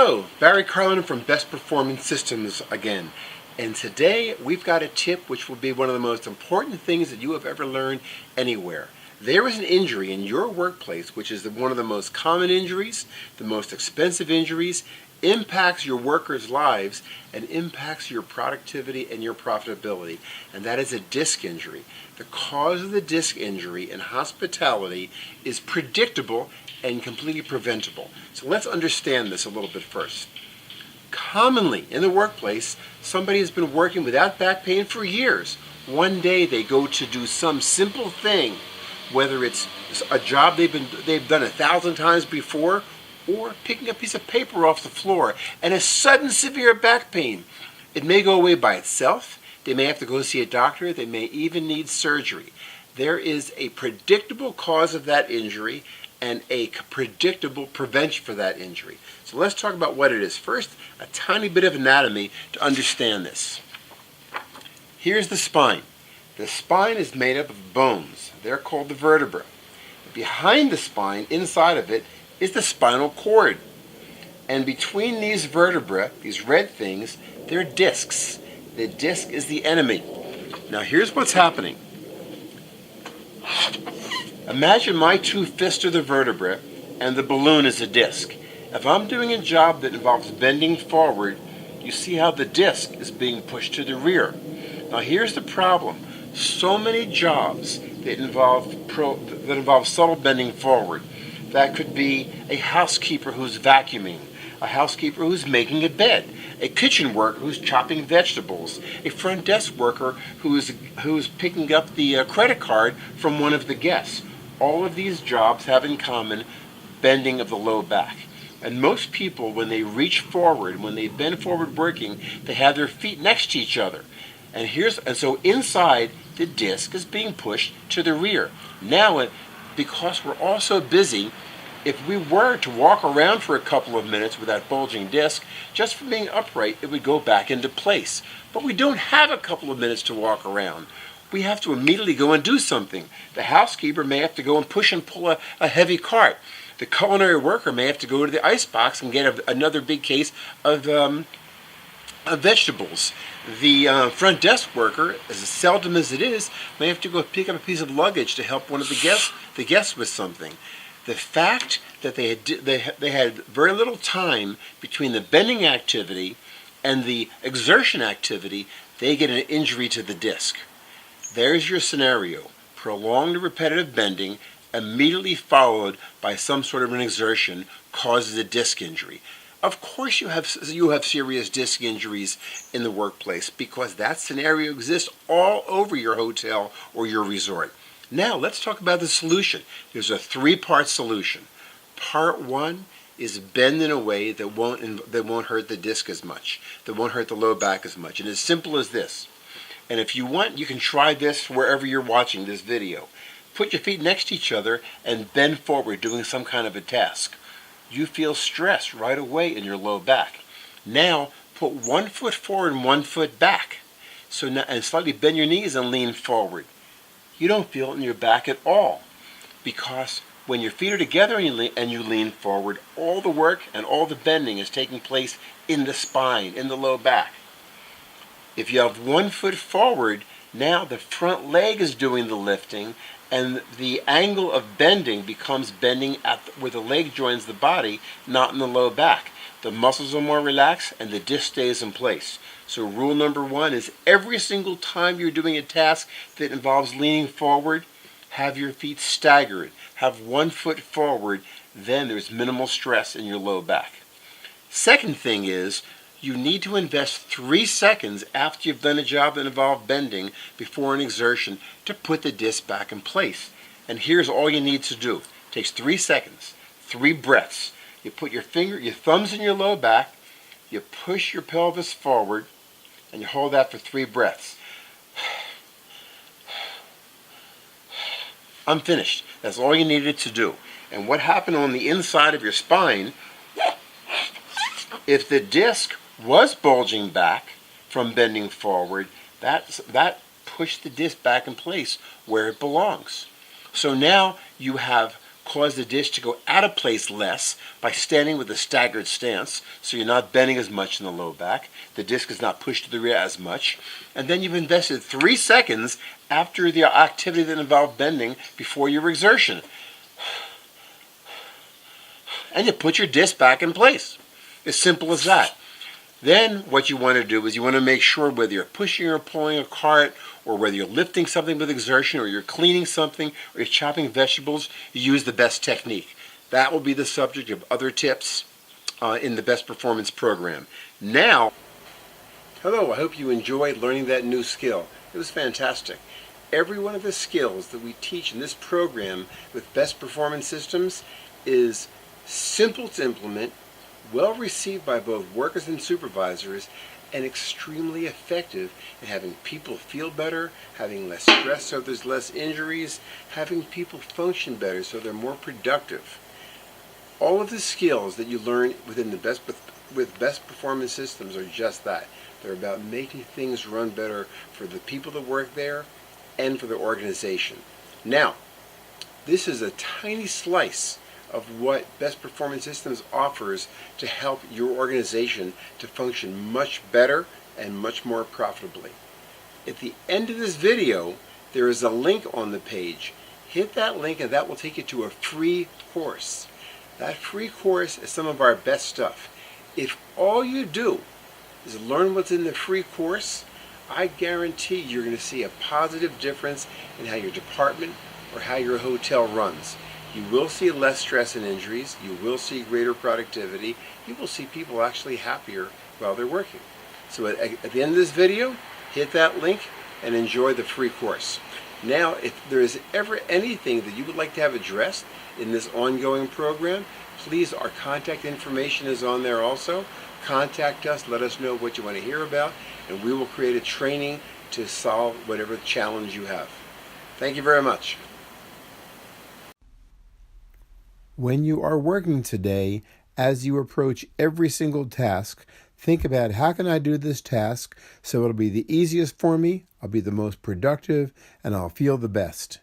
Hello, Barry Carlin from Best Performance Systems again. And today we've got a tip which will be one of the most important things that you have ever learned anywhere. There is an injury in your workplace which is one of the most common injuries, the most expensive injuries, impacts your workers' lives, and impacts your productivity and your profitability. And that is a disc injury. The cause of the disc injury in hospitality is predictable and completely preventable. So let's understand this a little bit first. Commonly in the workplace, somebody has been working without back pain for years. One day they go to do some simple thing, whether it's a job they've done 1,000 times before, or picking a piece of paper off the floor, and a sudden severe back pain. It may go away by itself. They may have to go see a doctor. They may even need surgery. There is a predictable cause of that injury and a predictable prevention for that injury. So let's talk about what it is. First, a tiny bit of anatomy to understand this. Here's the spine. The spine is made up of bones. They're called the vertebrae. Behind the spine, inside of it, is the spinal cord. And between these vertebrae, these red things, they're discs. The disc is the enemy. Now here's what's happening. Imagine my two fists are the vertebrae and the balloon is a disc. If I'm doing a job that involves bending forward, you see how the disc is being pushed to the rear. Now here's the problem. So many jobs that involve subtle bending forward. That could be a housekeeper who's vacuuming, a housekeeper who's making a bed, a kitchen worker who's chopping vegetables, a front desk worker who's picking up the credit card from one of the guests. All of these jobs have in common bending of the low back. And most people, when they reach forward, when they bend forward working, they have their feet next to each other. And so inside, the disc is being pushed to the rear. Now, because we're all so busy, if we were to walk around for a couple of minutes with that bulging disc, just from being upright, it would go back into place. But we don't have a couple of minutes to walk around. We have to immediately go and do something. The housekeeper may have to go and push and pull a heavy cart. The culinary worker may have to go to the ice box and get another big case of vegetables. The front desk worker, as seldom as it is, may have to go pick up a piece of luggage to help one of the guests with something. The fact that they had very little time between the bending activity and the exertion activity, they get an injury to the disc. There's your scenario. Prolonged repetitive bending immediately followed by some sort of an exertion causes a disc injury. Of course you have serious disc injuries in the workplace because that scenario exists all over your hotel or your resort. Now let's talk about the solution. There's a three-part solution. Part one is bend in a way that won't hurt the disc as much, that won't hurt the low back as much. And as simple as this. And if you want, you can try this wherever you're watching this video. Put your feet next to each other and bend forward doing some kind of a task. You feel stress right away in your low back. Now put 1 foot forward and 1 foot back. So now, and slightly bend your knees and lean forward. You don't feel it in your back at all, because when your feet are together and you lean forward, all the work and all the bending is taking place in the spine, in the low back. If you have 1 foot forward, now the front leg is doing the lifting, and the angle of bending becomes bending where the leg joins the body, not in the low back. The muscles are more relaxed and the disc stays in place. So rule number one is every single time you're doing a task that involves leaning forward, have your feet staggered. Have 1 foot forward, then there's minimal stress in your low back. Second thing is, you need to invest 3 seconds after you've done a job that involved bending before an exertion to put the disc back in place. And here's all you need to do. It takes 3 seconds, 3 breaths. You put your thumbs in your low back, you push your pelvis forward, and you hold that for 3 breaths. I'm finished. That's all you needed to do. And what happened on the inside of your spine, if the disc was bulging back from bending forward, that pushed the disc back in place where it belongs. So now you have cause the disc to go out of place less by standing with a staggered stance, so you're not bending as much in the low back. The disc is not pushed to the rear as much. And then you've invested 3 seconds after the activity that involved bending before your exertion. And you put your disc back in place. As simple as that. Then what you want to do is you want to make sure whether you're pushing or pulling a cart, or whether you're lifting something with exertion, or you're cleaning something, or you're chopping vegetables, you use the best technique. That will be the subject of other tips in the Best Performance program. Now, hello, I hope you enjoyed learning that new skill. It was fantastic. Every one of the skills that we teach in this program with Best Performance Systems is simple to implement, well received by both workers and supervisors, and extremely effective in having people feel better, having less stress so there's less injuries, having people function better so they're more productive. All of the skills that you learn within the Best Performance Systems are just that. They're about making things run better for the people that work there and for the organization. Now, this is a tiny slice of what Best Performance Systems offers to help your organization to function much better and much more profitably. At the end of this video, there is a link on the page. Hit that link and that will take you to a free course. That free course is some of our best stuff. If all you do is learn what's in the free course, I guarantee you're going to see a positive difference in how your department or how your hotel runs. You will see less stress and injuries. You will see greater productivity. You will see people actually happier while they're working. So at the end of this video, hit that link and enjoy the free course. Now, if there is ever anything that you would like to have addressed in this ongoing program, please, our contact information is on there also. Contact us, let us know what you want to hear about, and we will create a training to solve whatever challenge you have. Thank you very much. When you are working today, as you approach every single task, think about how can I do this task so it'll be the easiest for me, I'll be the most productive, and I'll feel the best.